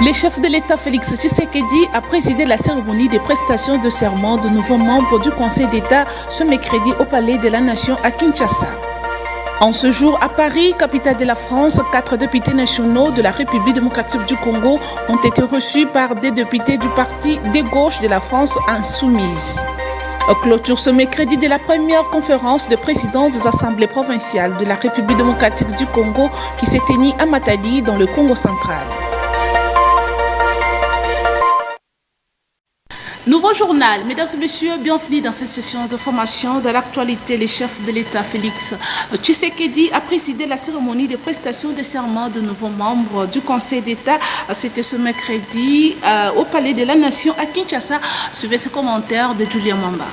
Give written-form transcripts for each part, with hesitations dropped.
Le chef de l'État Félix Tshisekedi a présidé la cérémonie de prestation de serment de nouveaux membres du Conseil d'État ce mercredi au Palais de la Nation à Kinshasa. En ce jour, à Paris, capitale de la France, 4 députés nationaux de la République démocratique du Congo ont été reçus par des députés du parti de gauche de la France insoumise. Clôture ce mercredi de la première conférence de présidents des assemblées provinciales de la République démocratique du Congo qui s'est tenue à Matadi dans le Congo central. Nouveau journal, mesdames et messieurs, bienvenue dans cette session de formation de l'actualité. Le chef de l'État Félix Tshisekedi a présidé la cérémonie de prestation de serment de nouveaux membres du Conseil d'État. C'était ce mercredi au Palais de la Nation à Kinshasa. Suivez ce commentaire de Julien Mamba.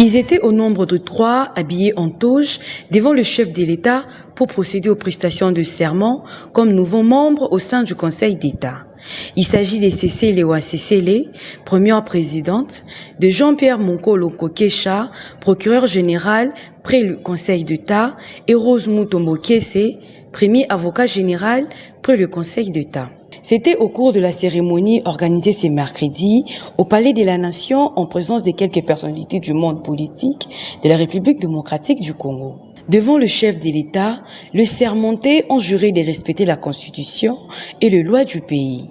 Ils étaient au nombre de 3, habillés en toge, devant le chef de l'État pour procéder aux prestations de serment comme nouveaux membres au sein du Conseil d'État. Il s'agit de Cécile Ouassesele, première présidente, de Jean-Pierre Monkolo Kokesha, procureur général près le Conseil d'État, et Rose Mutombo Kese, premier avocat général près le Conseil d'État. C'était au cours de la cérémonie organisée ce mercredi au Palais de la Nation en présence de quelques personnalités du monde politique de la République démocratique du Congo. Devant le chef de l'État, le sermentés ont juré de respecter la Constitution et les lois du pays.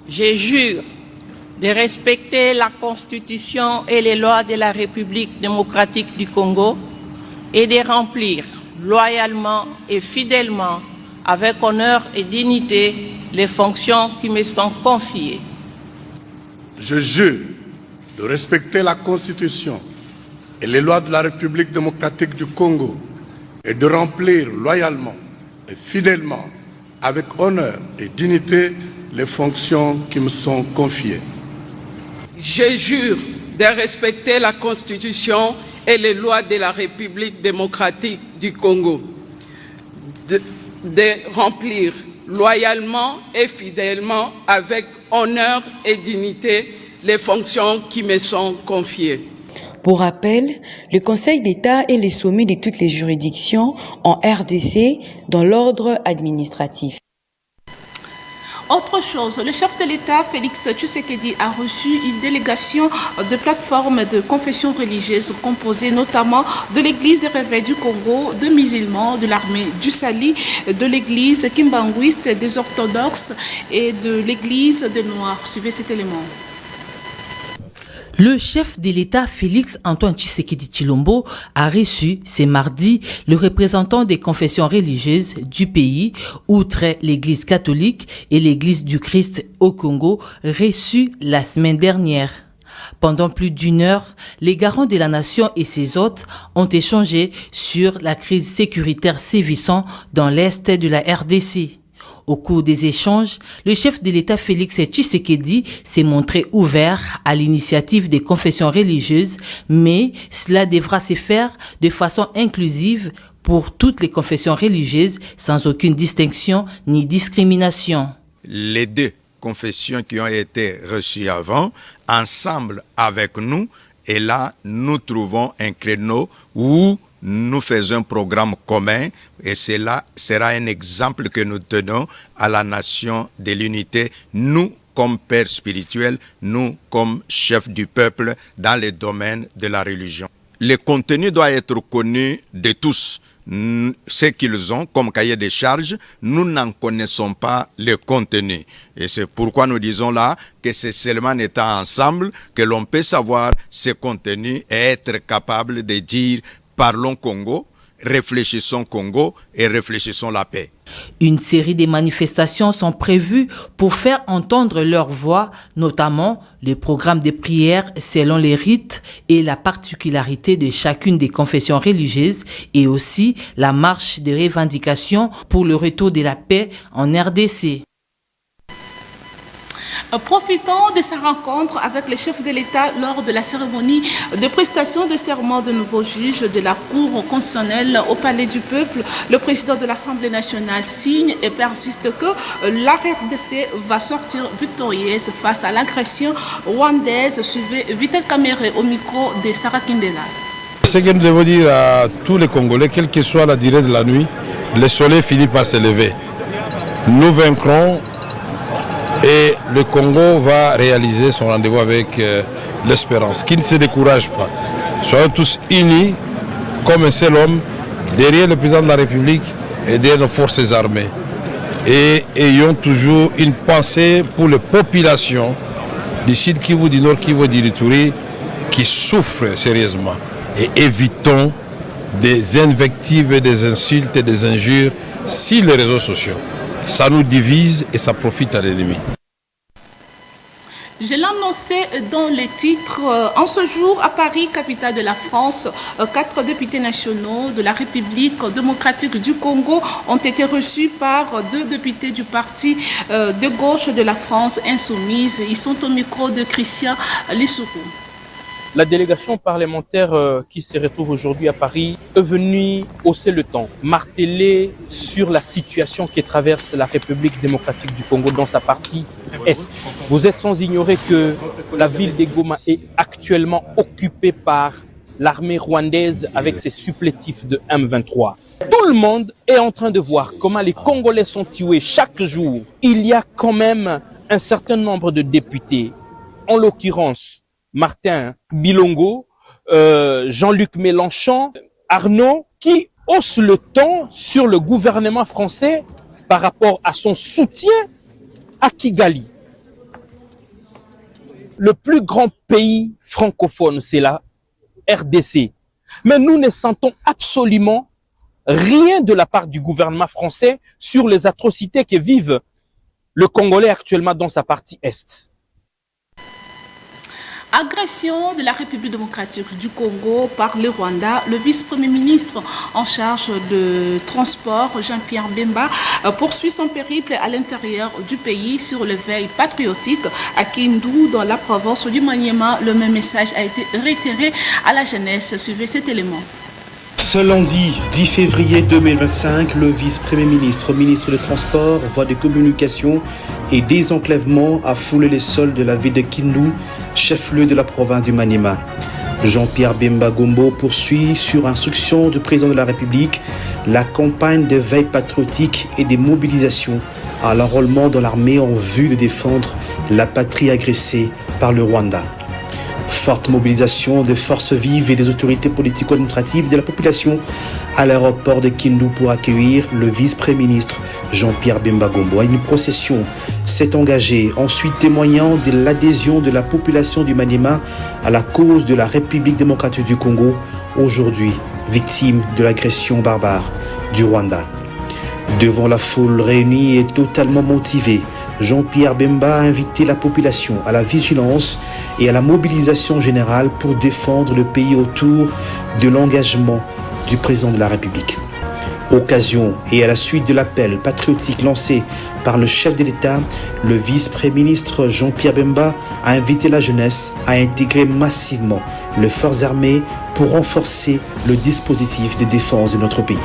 Je jure de respecter la Constitution et les lois de la République démocratique du Congo et de remplir loyalement et fidèlement, avec honneur et dignité, les fonctions qui me sont confiées. Je jure de respecter la Constitution et les lois de la République démocratique du Congo et de remplir loyalement et fidèlement, avec honneur et dignité, les fonctions qui me sont confiées. Je jure de respecter la Constitution et les lois de la République démocratique du Congo, de remplir loyalement et fidèlement, avec honneur et dignité, les fonctions qui me sont confiées. Pour rappel, le Conseil d'État est le sommet de toutes les juridictions en RDC dans l'ordre administratif. Autre chose, le chef de l'État, Félix Tshisekedi, a reçu une délégation de plateformes de confession religieuse composée notamment de l'Église des Réveils du Congo, de musulmans, de l'armée du Sali, de l'Église kimbanguiste des orthodoxes et de l'Église des Noirs. Suivez cet élément. Le chef de l'État, Félix Antoine Tshisekedi Tshilombo, a reçu ce mardi le représentant des confessions religieuses du pays, outre l'Église catholique et l'Église du Christ au Congo, reçus la semaine dernière. Pendant plus d'une heure, les garants de la nation et ses hôtes ont échangé sur la crise sécuritaire sévissant dans l'est de la RDC. Au cours des échanges, le chef de l'État Félix Tshisekedi s'est montré ouvert à l'initiative des confessions religieuses, mais cela devra se faire de façon inclusive pour toutes les confessions religieuses sans aucune distinction ni discrimination. Les deux confessions qui ont été reçues avant, ensemble avec nous, et là nous trouvons un créneau où nous faisons un programme commun et cela sera un exemple que nous tenons à la nation de l'unité, nous comme pères spirituels, nous comme chefs du peuple dans les domaines de la religion. Le contenu doit être connu de tous. Ce qu'ils ont comme cahier de charges, nous n'en connaissons pas le contenu. Et c'est pourquoi nous disons là que c'est seulement en étant ensemble que l'on peut savoir ce contenu et être capable de dire parlons Congo, réfléchissons Congo et réfléchissons la paix. Une série de manifestations sont prévues pour faire entendre leur voix, notamment le programme de prière selon les rites et la particularité de chacune des confessions religieuses et aussi la marche de revendications pour le retour de la paix en RDC. Profitant de sa rencontre avec le chef de l'État lors de la cérémonie de prestation de serment de nouveaux juges de la Cour constitutionnelle au Palais du Peuple, le président de l'Assemblée nationale signe et persiste que la RDC va sortir victorieuse face à l'agression rwandaise. Suivez Vital Kamere au micro de Sarah Kindela. Ce que nous devons dire à tous les Congolais, quelle que soit la durée de la nuit, le soleil finit par se lever. Nous vaincrons Et le Congo va réaliser son rendez-vous avec l'espérance, qui ne se décourage pas. Soyons tous unis comme un seul homme derrière le président de la République et derrière nos forces armées. Et ayons toujours une pensée pour les populations du Sud Kivu, du Nord Kivu, du Ituri qui souffrent sérieusement. Et évitons des invectives, des insultes et des injures sur les réseaux sociaux. Ça nous divise et ça profite à l'ennemi. Je l'ai annoncé dans les titres. En ce jour, à Paris, capitale de la France, 4 députés nationaux de la République démocratique du Congo ont été reçus par 2 députés du parti de gauche de la France insoumise. Ils sont au micro de Christian Lissourou. La délégation parlementaire qui se retrouve aujourd'hui à Paris est venue hausser le ton, marteler sur la situation qui traverse la République démocratique du Congo dans sa partie Est. Vous êtes sans ignorer que la ville de Goma est actuellement occupée par l'armée rwandaise avec ses supplétifs de M23. Tout le monde est en train de voir comment les Congolais sont tués chaque jour. Il y a quand même un certain nombre de députés, en l'occurrence Martin Bilongo, Jean-Luc Mélenchon, Arnaud, qui haussent le ton sur le gouvernement français par rapport à son soutien à Kigali. Le plus grand pays francophone, c'est la RDC. Mais nous ne sentons absolument rien de la part du gouvernement français sur les atrocités que vivent le Congolais actuellement dans sa partie Est. Agression de la République démocratique du Congo par le Rwanda. Le vice-premier ministre en charge de transport, Jean-Pierre Bemba, poursuit son périple à l'intérieur du pays sur le veille patriotique à Kindu, dans la province du Maniema. Le même message a été réitéré à la jeunesse. Suivez cet élément. Ce lundi 10 février 2025, le vice-premier ministre, ministre des Transports, voies de communication et désenclavement a foulé les sols de la ville de Kindu, chef-lieu de la province du Maniema. Jean-Pierre Bemba Gombo poursuit, sur instruction du président de la République, la campagne de veille patriotique et des mobilisations à l'enrôlement dans l'armée en vue de défendre la patrie agressée par le Rwanda. Forte mobilisation des forces vives et des autorités politico-administratives de la population à l'aéroport de Kindu pour accueillir le vice-premier ministre Jean-Pierre Bemba Gombo. Une procession s'est engagée, ensuite témoignant de l'adhésion de la population du Maniema à la cause de la République démocratique du Congo, aujourd'hui victime de l'agression barbare du Rwanda. Devant la foule réunie et totalement motivée, Jean-Pierre Bemba a invité la population à la vigilance et à la mobilisation générale pour défendre le pays autour de l'engagement du président de la République. Occasion et à la suite de l'appel patriotique lancé par le chef de l'État, le vice-premier ministre Jean-Pierre Bemba a invité la jeunesse à intégrer massivement les forces armées pour renforcer le dispositif de défense de notre pays.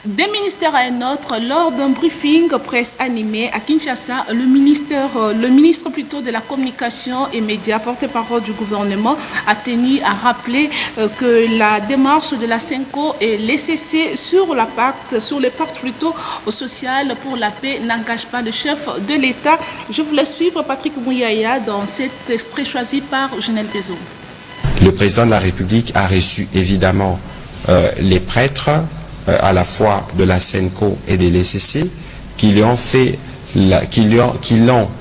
D'un ministère à un autre, lors d'un briefing presse animé à Kinshasa, le ministre de la communication et médias, porte-parole du gouvernement, a tenu à rappeler que la démarche de la CENCO et l'ECC sur le pacte social pour la paix n'engage pas le chef de l'État. Je voulais suivre Patrick Mouyaya dans cet extrait choisi par Genel Bezo. Le président de la République a reçu évidemment les prêtres à la fois de la CENCO et de l'ECC, il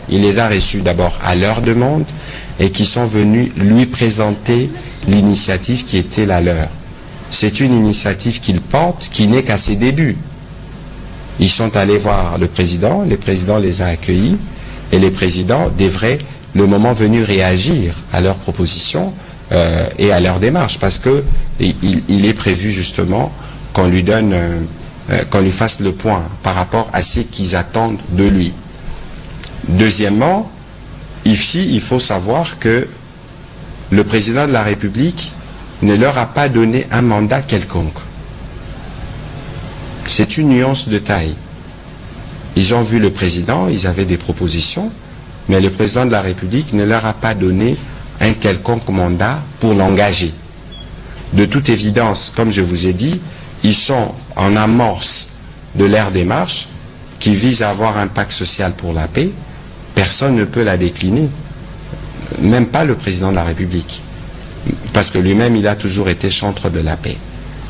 les a reçus d'abord à leur demande et qui sont venus lui présenter l'initiative qui était la leur. C'est une initiative qu'ils portent, qui n'est qu'à ses débuts. Ils sont allés voir le président les a accueillis et les présidents devraient, le moment venu, réagir à leurs propositions et à leur démarche, parce que il est prévu justement qu'on lui fasse le point par rapport à ce qu'ils attendent de lui. Deuxièmement, ici, il faut savoir que le président de la République ne leur a pas donné un mandat quelconque. C'est une nuance de taille. Ils ont vu le président, ils avaient des propositions, mais le président de la République ne leur a pas donné un quelconque mandat pour l'engager. De toute évidence, comme je vous ai dit, ils sont en amorce de leur démarche qui vise à avoir un pacte social pour la paix, personne ne peut la décliner, même pas le président de la République, parce que lui-même, il a toujours été chantre de la paix.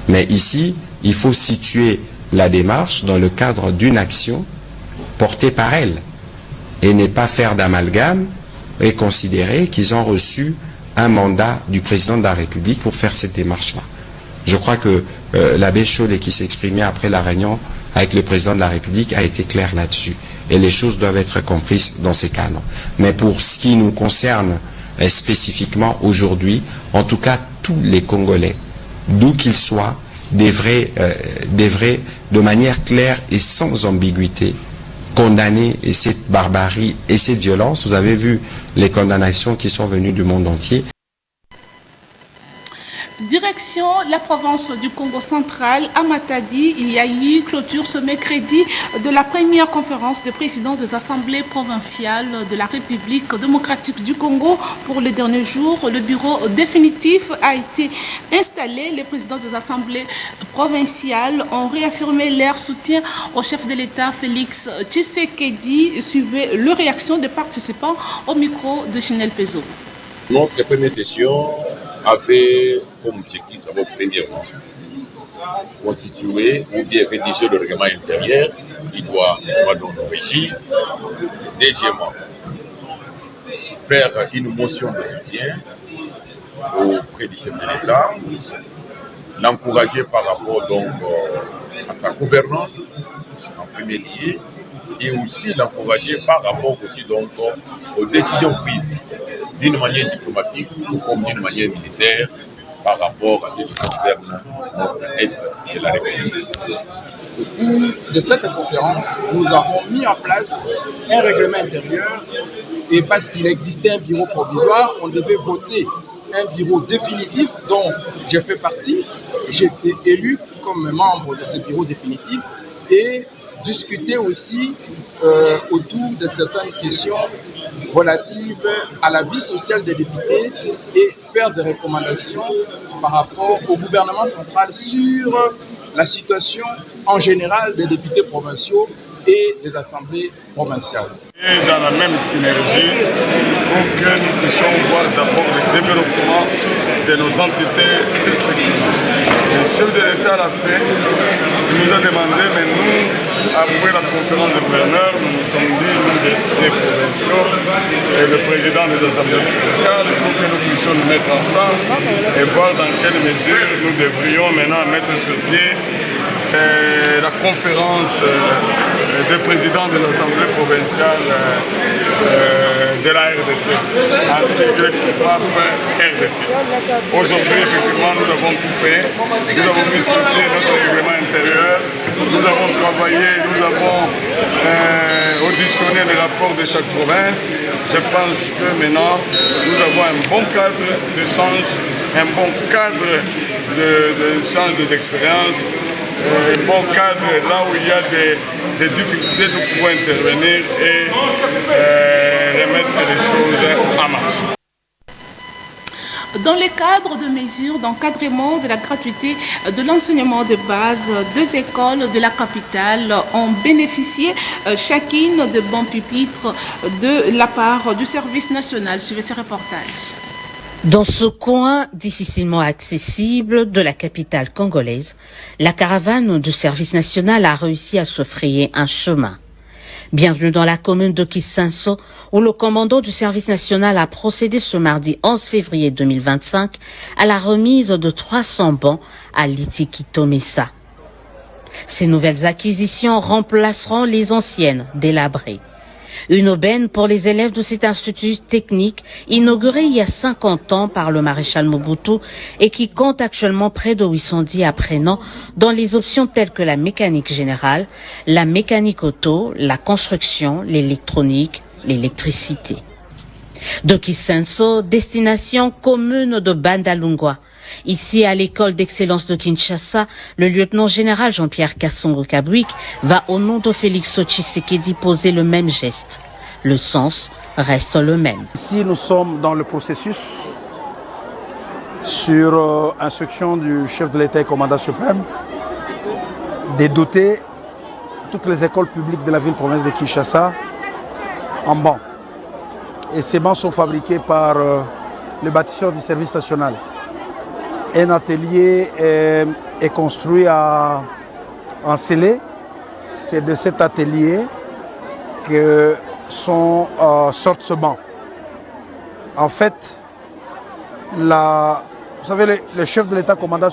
Mais ici, il faut situer la démarche dans le cadre d'une action portée par elle, et ne pas faire d'amalgame et considérer qu'ils ont reçu un mandat du président de la République pour faire cette démarche-là. Je crois que l'abbé Chollet, qui s'est exprimé après la réunion avec le président de la République, a été clair là-dessus. Et les choses doivent être comprises dans ces cadres. Mais pour ce qui nous concerne spécifiquement aujourd'hui, en tout cas tous les Congolais, d'où qu'ils soient, devraient de manière claire et sans ambiguïté condamner cette barbarie et cette violence. Vous avez vu les condamnations qui sont venues du monde entier. Direction la province du Congo central, à Matadi, il y a eu clôture ce mercredi de la première conférence de présidents des assemblées provinciales de la République démocratique du Congo. Pour les derniers jours, le bureau définitif a été installé. Les présidents des assemblées provinciales ont réaffirmé leur soutien au chef de l'État Félix Tshisekedi. Suivez les réactions des participants au micro de Chanel Pezo. Notre première session avait comme objectif, d'abord, premièrement, constituer ou bien rédiger le règlement intérieur qui doit nous régir. Deuxièmement, faire une motion de soutien auprès du chef de l'État, l'encourager par rapport donc à sa gouvernance en premier lieu, et aussi l'encourager par rapport aussi donc aux décisions prises d'une manière diplomatique ou comme d'une manière militaire par rapport à ce qui concerne notre Est de la République. Au cours de cette conférence, nous avons mis en place un règlement intérieur et parce qu'il existait un bureau provisoire, on devait voter un bureau définitif dont j'ai fait partie. J'ai été élu comme membre de ce bureau définitif et discuter aussi autour de certaines questions relatives à la vie sociale des députés et faire des recommandations par rapport au gouvernement central sur la situation en général des députés provinciaux et des assemblées provinciales. Et dans la même synergie pour que nous puissions voir d'abord le développement de nos entités respectives. Le chef de l'État l'a fait, il nous a demandé, mais nous, après la conférence de gouverneurs, nous nous sommes dit, nous, des provinciaux et le président des assemblées provinciales, pour que nous puissions nous mettre ensemble et voir dans quelle mesure nous devrions maintenant mettre sur pied la conférence des présidents des assemblées provinciales de la RDC, ainsi que le pape RDC. Aujourd'hui, effectivement, nous avons tout fait. Nous avons mis sur pied notre règlement intérieur. Nous avons travaillé, nous avons auditionné les rapports de chaque province. Je pense que maintenant, nous avons un bon cadre d'échange, un bon cadre d'échange des expériences, un bon cadre là où il y a des difficultés, nous pouvons intervenir et remettre les choses en marche. Dans le cadre de mesures d'encadrement de la gratuité de l'enseignement de base, 2 écoles de la capitale ont bénéficié chacune de bons pupitres de la part du service national. Suivez ce reportage. Dans ce coin difficilement accessible de la capitale congolaise, la caravane du service national a réussi à se frayer un chemin. Bienvenue dans la commune de Kisanso, où le commandant du service national a procédé ce mardi 11 février 2025 à la remise de 300 bancs à Litikito-Messa. Ces nouvelles acquisitions remplaceront les anciennes délabrées. Une aubaine pour les élèves de cet institut technique inauguré il y a 50 ans par le maréchal Mobutu et qui compte actuellement près de 810 apprenants dans les options telles que la mécanique générale, la mécanique auto, la construction, l'électronique, l'électricité. De Kisanso, destination commune de Bandalungwa. Ici, à l'école d'excellence de Kinshasa, le lieutenant-général Jean-Pierre Kassongo-Kabwik va au nom de Félix Tshisekedi poser le même geste. Le sens reste le même. Ici, nous sommes dans le processus sur instruction du chef de l'État et commandant suprême de doter toutes les écoles publiques de la ville-province de Kinshasa en bancs. Et ces bancs sont fabriqués par le bâtisseur du service national. Un atelier est construit en scellé. C'est de cet atelier que sortent ce banc. En fait, vous savez, le chef de l'État commandant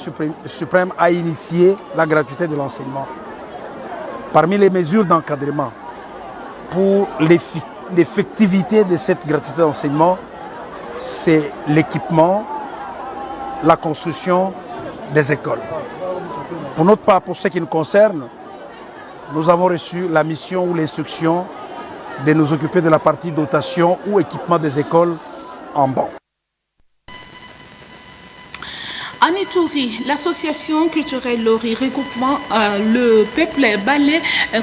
suprême a initié la gratuité de l'enseignement. Parmi les mesures d'encadrement pour l'effectivité de cette gratuité d'enseignement, c'est l'équipement, la construction des écoles. Pour notre part, pour ce qui nous concerne, nous avons reçu la mission ou l'instruction de nous occuper de la partie dotation ou équipement des écoles en banc. En Ituri, l'association culturelle Lori regroupement le peuple balais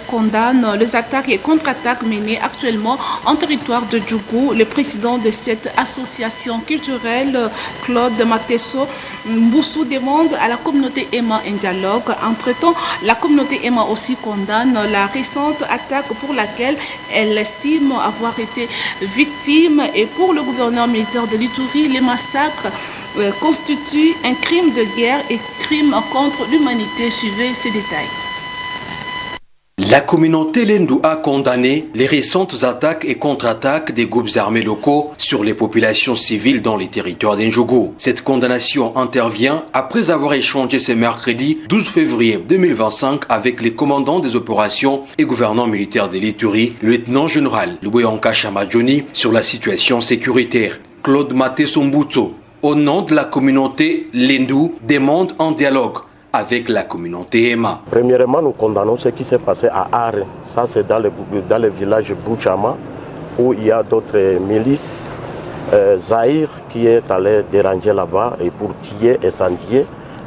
condamne les attaques et contre-attaques menées actuellement en territoire de Djougou. Le président de cette association culturelle, Claude Matesso Mboussou, demande à la communauté Emma un dialogue. Entre-temps, la communauté Emma aussi condamne la récente attaque pour laquelle elle estime avoir été victime. Et pour le gouverneur militaire de l'Ituri, les massacres constitue un crime de guerre et crime contre l'humanité. Suivez ces détails. La communauté Lendu a condamné les récentes attaques et contre-attaques des groupes armés locaux sur les populations civiles dans les territoires d'Ndjougou. Cette condamnation intervient après avoir échangé ce mercredi 12 février 2025 avec les commandants des opérations et gouvernants militaires de l'Ituri, le lieutenant-général Louéonka Chamadjoni, sur la situation sécuritaire. Claude Matesso Mboussou, au nom de la communauté Lendu, demande un dialogue avec la communauté Emma. Premièrement, nous condamnons ce qui s'est passé à Are. Ça, c'est dans le village Bouchama, où il y a d'autres milices. Zahir qui est allé déranger là-bas et pour tuer et incendier.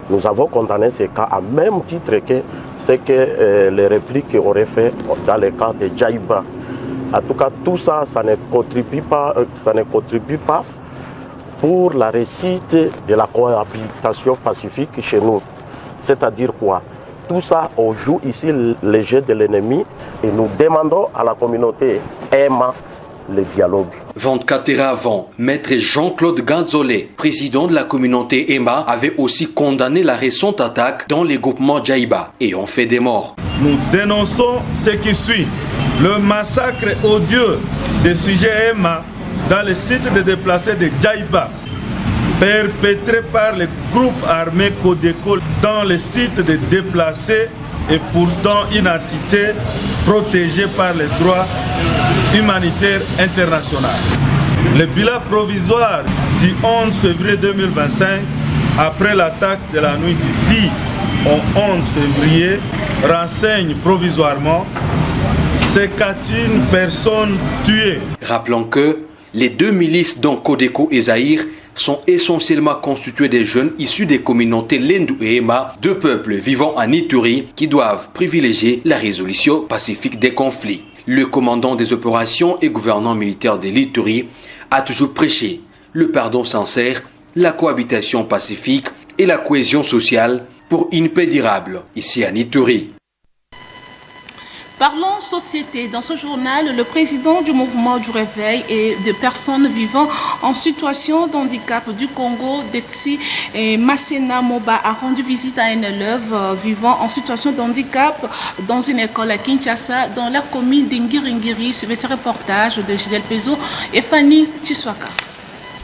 Nous avons condamné ces cas à même titre que ce que les répliques auraient fait dans le cas de Djaïba. En tout cas, tout ça, ça ne contribue pas pour la réussite de la cohabitation pacifique chez nous. C'est-à-dire quoi? Tout ça, on joue ici le jeu de l'ennemi et nous demandons à la communauté Emma le dialogue. 24 heures avant, maître Jean-Claude Ganzolé, président de la communauté Emma, avait aussi condamné la récente attaque dans les groupements Djaïba et ont fait des morts. Nous dénonçons ce qui suit. Le massacre odieux des sujets Emma dans le site de déplacés de Djaïba, perpétré par les groupes armés Codeco dans le site de déplacés et pourtant une entité protégée par les droits humanitaires internationaux. Le bilan provisoire du 11 février 2025, après l'attaque de la nuit du 10 au 11 février, renseigne provisoirement 51 personnes tuées. Rappelons que les deux milices dont Codeco et Zahir sont essentiellement constitués des jeunes issus des communautés Lendu et Emma, deux peuples vivant en Ituri qui doivent privilégier la résolution pacifique des conflits. Le commandant des opérations et gouvernant militaire de l'Ituri a toujours prêché le pardon sincère, la cohabitation pacifique et la cohésion sociale pour une paix durable ici en Ituri. Parlons société. Dans ce journal, le président du mouvement du réveil et des personnes vivant en situation de handicap du Congo, Dexi Masena Moba, a rendu visite à un élève vivant en situation de handicap dans une école à Kinshasa, dans la commune d'Ngiringiri. Suivez ce reportage de Gilles Pezo et Fanny Chiswaka.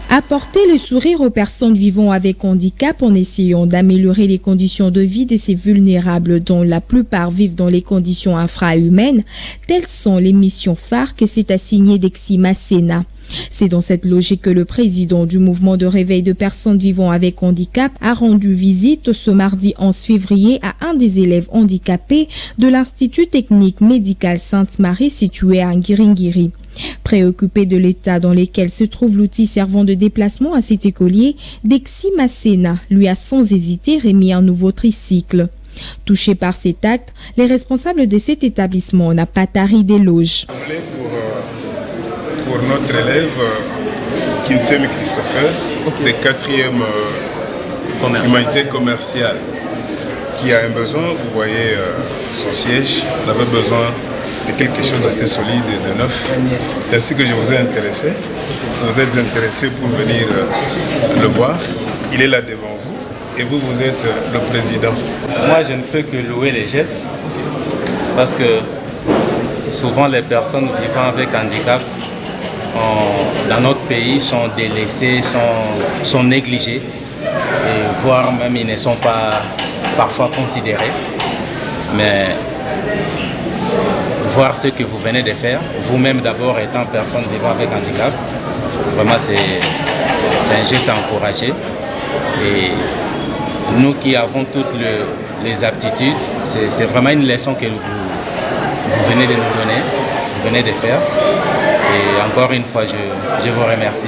Apporter le sourire aux personnes vivant avec handicap en essayant d'améliorer les conditions de vie de ces vulnérables dont la plupart vivent dans les conditions infrahumaines, telles sont les missions phares que s'est assigné Dexi Masena. C'est dans cette logique que le président du mouvement de réveil de personnes vivant avec handicap a rendu visite ce mardi 11 février à un des élèves handicapés de l'Institut technique médical Sainte-Marie situé à Ngiringiri. Préoccupé de l'état dans lequel se trouve l'outil servant de déplacement à cet écolier, Dexi Masena lui a sans hésiter remis un nouveau tricycle. Touché par cet acte, les responsables de cet établissement n'ont pas tari d'éloges. Pour notre élève, Kinsem Christopher, de 4e humanité commerciale. qui a un besoin. Vous voyez son siège. On avait besoin de quelque chose d'assez solide et de neuf. C'est ainsi que je vous ai intéressé. Vous êtes intéressé pour venir le voir. Il est là devant vous et vous, vous êtes le président. Moi, je ne peux que louer les gestes parce que souvent les personnes vivant avec handicap dans notre pays sont délaissées, sont négligées, et voire même ils ne sont pas parfois considérés. Mais voir ce que vous venez de faire, vous-même d'abord étant personne vivant avec handicap, vraiment c'est un geste à encourager. Et nous qui avons toutes les aptitudes, c'est vraiment une leçon que vous venez de nous donner, vous venez de faire. Et encore une fois, je vous remercie.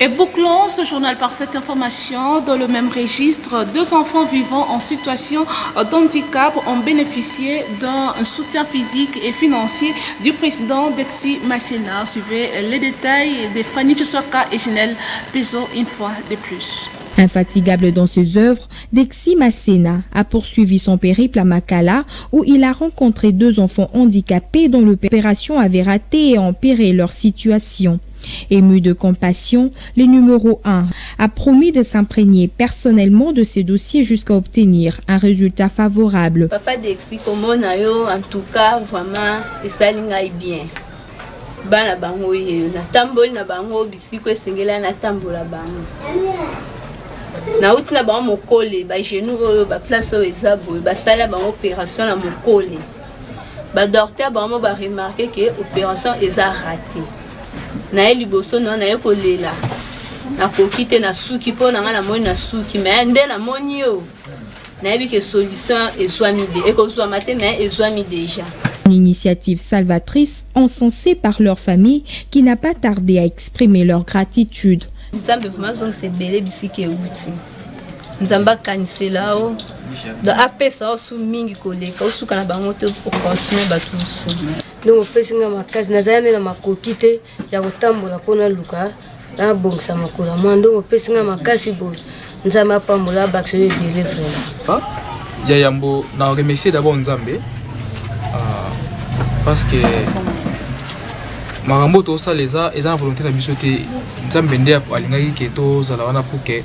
Et bouclons ce journal par cette information. Dans le même registre, 2 enfants vivant en situation d'handicap ont bénéficié d'un soutien physique et financier du président Dexy Masséna. Suivez les détails de Fanny Tchesoka et Ginelle Pezo une fois de plus. Infatigable dans ses œuvres, Dexy Masséna a poursuivi son périple à Makala où il a rencontré 2 enfants handicapés dont l'opération avait raté et empiré leur situation. Ému de compassion, le numéro 1 a promis de s'imprégner personnellement de ces dossiers jusqu'à obtenir un résultat favorable. Papa Dexy, comment en tout cas, vraiment, ça l'est bien. Bana bango na tamboli na bango bisiko esengela na tambola bango. Na uti na bango mokole ba genou oyo ba place oyo ezabo ba sala bango opération na mokole. Ba docteur bango ba remarquer que opération eza raté. Na liboso na ye kolela. Na kokite na suki po na ngana moni na suki mais nde na moni yo. Na yebi que solution ezwami de ekozwa matin mais ezwami déjà. Une initiative salvatrice encensée par leur famille qui n'a pas tardé à exprimer leur gratitude. Nzambe vraiment zong se belé bisike uti. Nzamba kanisela o. Do apesa osu mingi koleka osu kana bango te pour continuer batusu. Donc pesinga makasi nazana na makokite ya kotambola pona luka na bongsa makula mando pesinga makasi bo. Nzamba pambola bakse belé vraiment. Ya yambo na remercier d'abord Nzambe. Parce que makambo to ça les a eza volonté na biso te Nzambe nde alingaki ke to zala wana pour que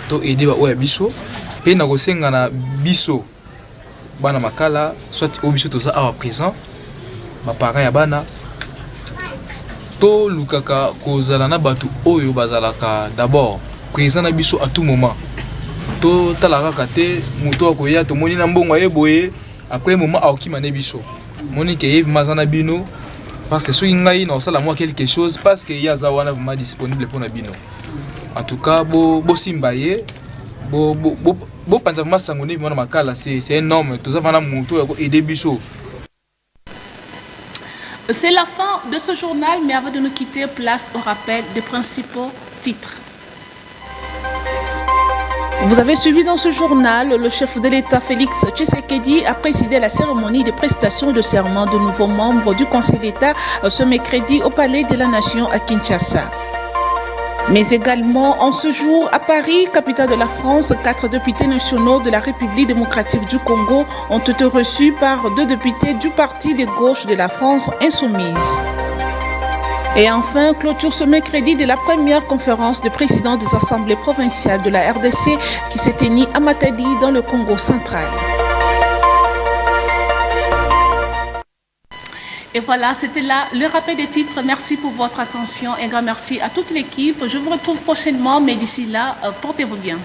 to aider ba oya biso pe na kosenga na biso bana makala soit o biso to ça à présent ba parents ya bana to lukaka ko zala na batu oyo bazalaka d'abord présent na biso à tout moment to talaka kate muto akoya to moni na mbongo yeboye après moment aokima ne biso Monique Yves Mazana Bino parce que si ngai na osala moi quelque chose parce que ya zawana vraiment disponible pour na bino. En tout cas bo simbaye bo panza vraiment sangoni vraiment makala c'est un homme tout ça vana muto ya ko aider biso. C'est la fin de ce journal, mais avant de nous quitter, place au rappel des principaux titres. Vous avez suivi dans ce journal, le chef de l'État Félix Tshisekedi a présidé la cérémonie de prestation de serment de nouveaux membres du Conseil d'État ce mercredi au Palais de la Nation à Kinshasa. Mais également, en ce jour, à Paris, capitale de la France, 4 députés nationaux de la République démocratique du Congo ont été reçus par 2 députés du Parti de gauche de la France insoumise. Et enfin, clôture ce mercredi de la première conférence de présidents des assemblées provinciales de la RDC qui s'est tenue à Matadi dans le Congo central. Et voilà, c'était là le rappel des titres. Merci pour votre attention et un grand merci à toute l'équipe. Je vous retrouve prochainement, mais d'ici là, portez-vous bien.